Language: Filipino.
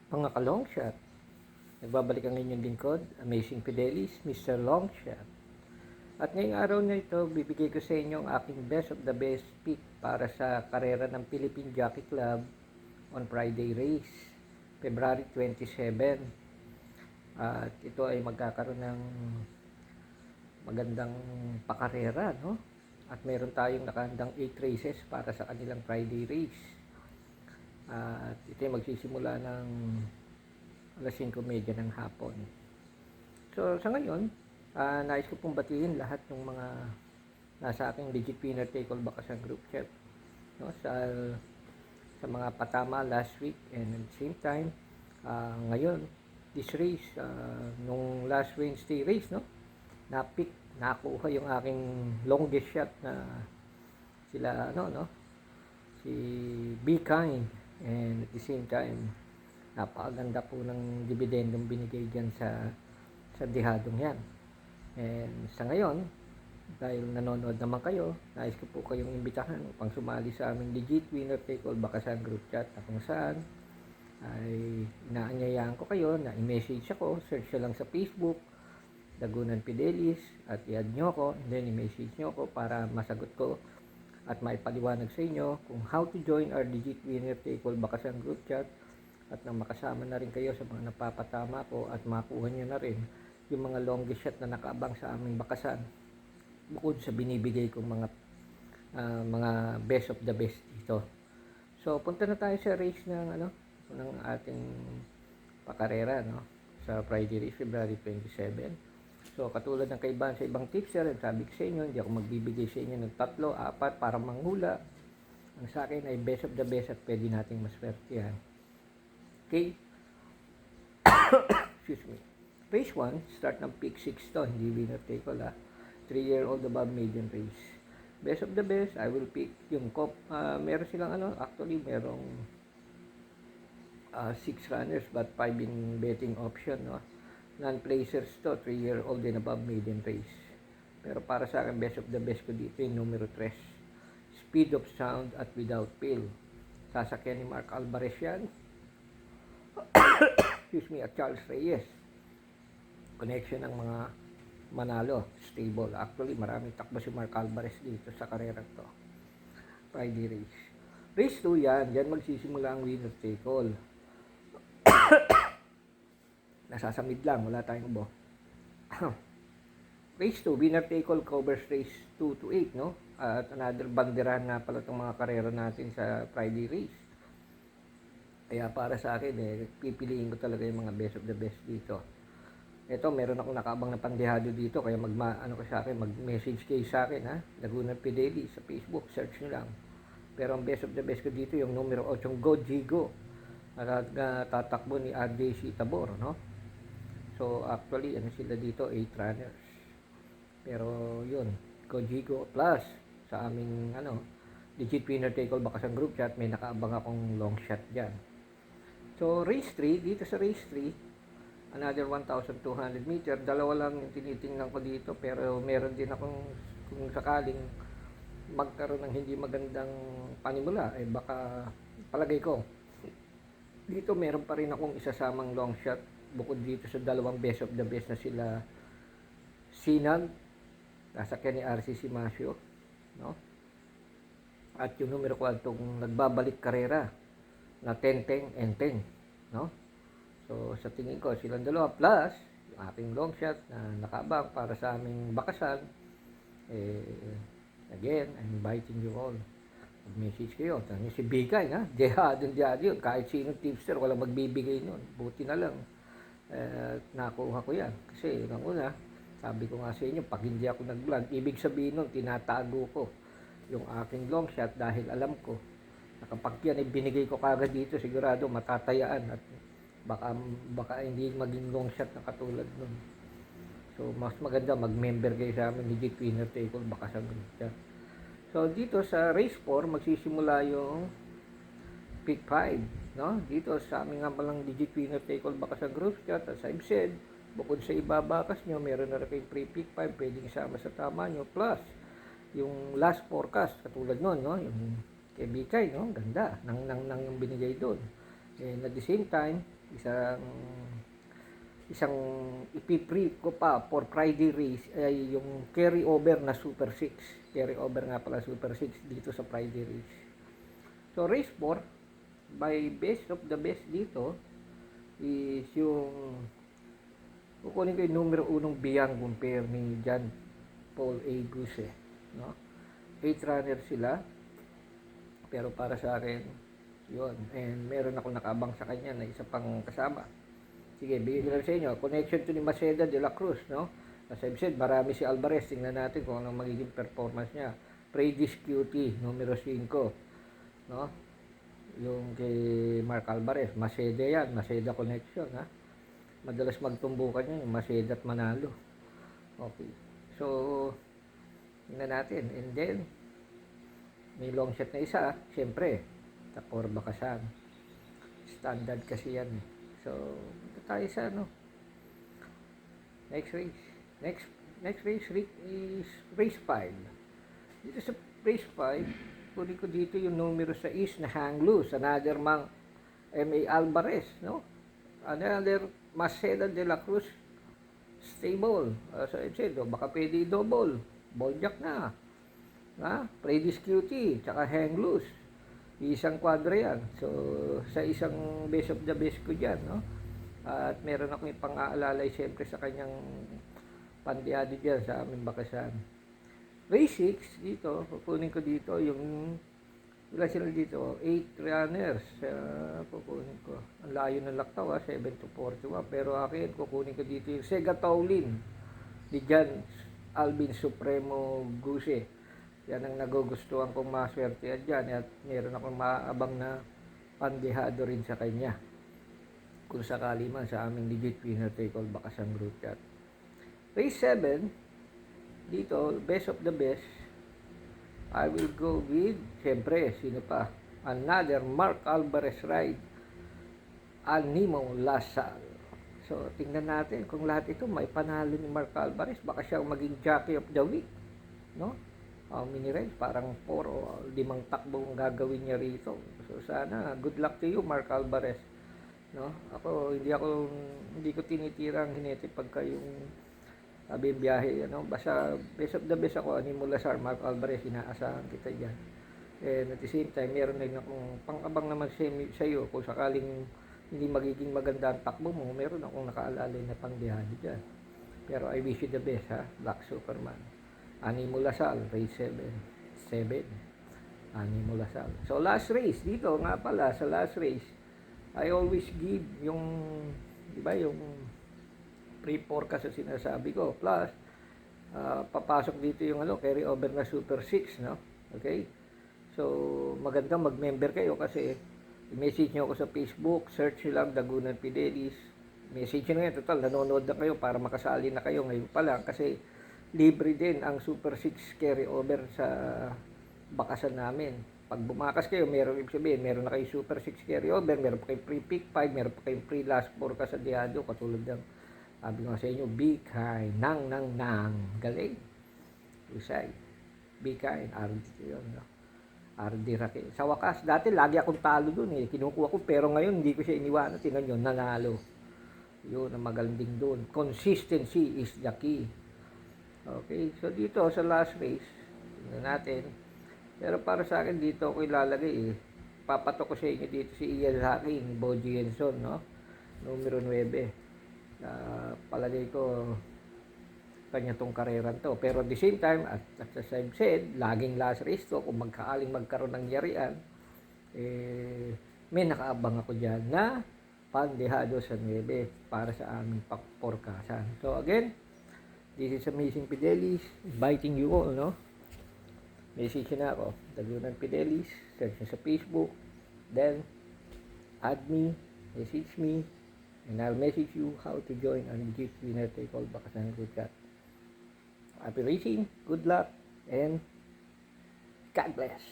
Mga ka-long shot, nagbabalik ang inyong lingkod, Amazing Fidelis, Mr. Long Shot. At ngayong araw na ito, bibigay ko sa inyo ang aking best of the best pick para sa karera ng Philippine Jockey Club on Friday race, February 27. At ito ay magkakaroon ng magandang pakarera, no? At meron tayong nakahandang 8 races para sa kanilang Friday race. At ito ay magsisimula ng alas 5:30 ng hapon. So sa ngayon, nais ko pong batiin lahat ng mga nasa aking Legit Winner Take All Bakasan group chat, no? Sa mga patama last week, and at the same time ngayon this race, nung last Wednesday race, no, nakuha yung aking longest shot na sila si Be Kind, and at the same time napakaganda po ng dividendong binigay dyan sa dihadong yan. And sa ngayon, dahil nanonood naman kayo, nais ko po kayong imbitahan upang sumali sa aming Legit Winner Take All Bakasan group chat, na kung saan ay inaanyayahan ko kayo na i-message ako. Search lang sa Facebook, Dagunan Fidelis, at i-add nyo ako, and then i-message nyo ako para masagot ko at maipaliwanag sa inyo kung how to join our Legit Winner Take All Bakasan group chat, at nang makasama na rin kayo sa mga napapatama ko at makuha nyo na rin yung mga longest shot na nakaabang sa aming bakasan, bukod sa binibigay kong mga best of the best dito. So punta na tayo sa race ng ating pakarera, no, sa Friday race, February 27. So katulad ng kaibahan sa ibang tipster, sabi ko sa inyo, hindi ako magbibigay sa inyo ng 3, 4 para manghula. Ang sa akin ay best of the best at pwede nating maswertihan. Okay? Excuse me. Race 1, start ng pick 6 to, hindi winner take all, 3-year-old above maiden race. Best of the best, I will pick yung cop. Meron silang actually merong 6 runners but 5 in betting option, no? Non-placers to, 3-year-old and above maiden race. Pero para sa akin, best of the best ko dito yung numero 3. Speed of Sound at Without Fail. Sasakyan ni Mark Alvarez yan. Excuse me, at Charles Reyes. Connection ng mga manalo, stable. Actually, maraming takbo si Mark Alvarez dito sa karera to. Friday race. Race 2 yan. Diyan magsisimula ang winner take all. Nasasamid lang, wala tayong ubo. Race 2, winner take all covers race 2 to 8, no? At another banderahan nga pala itong mga karera natin sa Friday race. Kaya para sa akin, pipiliin ko talaga yung mga best of the best dito. Ito, meron akong nakaabang na pandehado dito, kaya mag-message kayo sa akin, ha? Dagunan Fidelis sa Facebook, search nyo lang. Pero ang best of the best ko dito, yung numero 8, Go Jigo, at tatakbo ni RJC Tabor, no? So, actually, sila dito, 8 runners. Pero, yun, Go Jigo plus, sa aming, Legit Winner Take All Bakasan group chat, may nakaabang akong long shot dyan. So, race 3, dito sa race 3, another 1,200 meter, dalawa lang yung tinitingnan ko dito, pero meron din akong, kung sakaling magkaroon ng hindi magandang panimula, baka palagay ko dito meron pa rin akong isasamang long shot bukod dito sa dalawang best of the best na sila Sinag, sasakyan ni RC Simasio, no? At yung numero 4 itong nagbabalik karera na 10-10 and 10, no? So sa tingin ko silang dalawa plus yung aking long shot na nakaabang para sa aming bakasan, again, I'm inviting you all. Mag-message kayo. Tanong si Bigay, ha? Dehadon yun. Kahit sinong tipster, walang magbibigay nun. Buti na lang. Nakuha ko yan. Kasi, una, sabi ko nga sa inyo, pag hindi ako nag-vlog, ibig sabihin nun, tinatago ko yung aking long shot dahil alam ko na kapag yan ay binigay ko kagad dito, sigurado matatayaan at baka hindi maging long shot na katulad nun. So, mas maganda mag-member kayo sa amin, Legit Winner Take All Bakasan group chat. So, dito sa race 4, magsisimula yung pick 5, no? Dito sa aming nga palang Legit Winner Take All Bakasan group chat, as I've said, bukod sa ibabakas nyo, meron na rin kayong pre-pick 5, pwedeng isama sa tama nyo, plus yung last forecast, katulad nun, no? Yung kay Bikay, no? Ganda, nang yung binigay doon. And at the same time, Isang isang ipipree ko pa for Friday race ay yung carry over na Super 6. Carry over nga pala Super 6 dito sa Friday race. So race 4, by best of the best dito is yung kukunin ko yung numero 1 biyang compare ni John Paul A. Guse, no? 8 runner sila, pero para sa akin yun, and meron ako nakaabang sa kanya na isa pang kasama. Sige, bigyan ko lang sa inyo. Connection to ni Maceda de la Cruz, no? As I've said, marami si Alvarez. Tingnan natin kung anong magiging performance niya. Predis QT, numero 5, no? Yung kay Mark Alvarez. Maceda yan. Maceda connection, ha? Madalas magtumbukan yan, yung Maceda at Manalo. Okay. So, tingnan natin. And then, may long shot na isa. Siyempre, Takor Bakasan. Standard kasi yan. So, tayo sa ano. Next race. Next race is race 5. Dito sa race 5, kunin ko dito yung numero 6 na hang loose. Another mang M.A. Alvarez, no? Another Maceda de la Cruz stable. So, I said, baka pwede double. Boljak na. Ha? Predis QT, tsaka hang loose. Isang kwadra yan. So, sa isang best of the best ko dyan, no? At meron ako yung pang-aalalay siyempre sa kanyang pandiyado dyan sa aming bakasan. Race 6, dito, kukunin ko dito yung, ilan sila dito? 8 runners. Kukunin ko. Ang layo ng laktaw, 7-41. Pero akin, kukunin ko dito yung Sega Taulin ni John Alvin Supremo Guse. Yan ang nagugustuhan kong maswerte dyan at meron akong maabang na pandihado rin sa kanya kung sakali man sa aming legit winner take all Bakasan group chat. Race 7, dito, best of the best, I will go with, siyempre, sino pa? Another Mark Alvarez ride, Animo Lasal. So, tingnan natin kung lahat ito may panalo ni Mark Alvarez, baka siya maging jockey of the week, no? Mini rides, parang 4 o 5 takbo ang gagawin niya rito. So sana, good luck to you Mark Alvarez, no? Hindi ko tinitirang hinete pagka yung sabi biyahe, ano, basta best of the best ako, Animo Lasal, Mark Alvarez, inaasahan kita diyan. And at the same time, meron din akong pang-abang naman sa iyo kung sakaling hindi magiging maganda ang takbo mo, meron akong nakaalalay na pangbiyahe diyan. Pero I wish you the best, ha, Black Superman. Animo Lasal, race 7. Animo Lasal. So, last race, dito nga pala, sa last race, I always give yung, di ba, yung pre-forecast na sinasabi ko. Plus, papasok dito yung carry over na Super 6, no? Okay? So, magandang mag-member kayo kasi i-message nyo ako sa Facebook, search nyo lang Dagunan Fidelis. Message nyo ngayon, total, nanonood na kayo para makasali na kayo ngayon pa lang kasi libre din ang Super 6 carry over sa bakasan namin. Pag bumakas kayo, meron ibig sabihin, meron na kayo Super 6 carry over, meron pa kayong free pick 5, meron pa kayong free last 4 kasadyado, katulad ng sabi ko sa inyo, be kind, nang, galing. Usay, be kind, RD yun, no? RD Raquel. Sa wakas, dati lagi akong talo dun kinukuha ko, pero ngayon hindi ko siya iniwanan, tingnan nyo, nanalo. Yun ang magaling doon. Consistency is the key. Okay, so dito sa last race, tingnan natin. Pero para sa akin dito ako ilalagay papatok ko sa inyo dito si Ian Hacking, Boji Jenson, no? Numero 9. Palagay ko kanya tong kareran to. Pero at the same time, at as I've said, laging last race to, kung magkaroon ng yarian, may nakaabang ako dyan na pandehado sa 9 para sa aming forecasan. So again, this is Amazing Fidelis, inviting you all, no? Message na ako, Dagunan Fidelis, search nyo sa Facebook, then add me, message me, and I'll message you how to join ang legit winner take all Bakasan group chat. Happy racing, good luck, and God bless.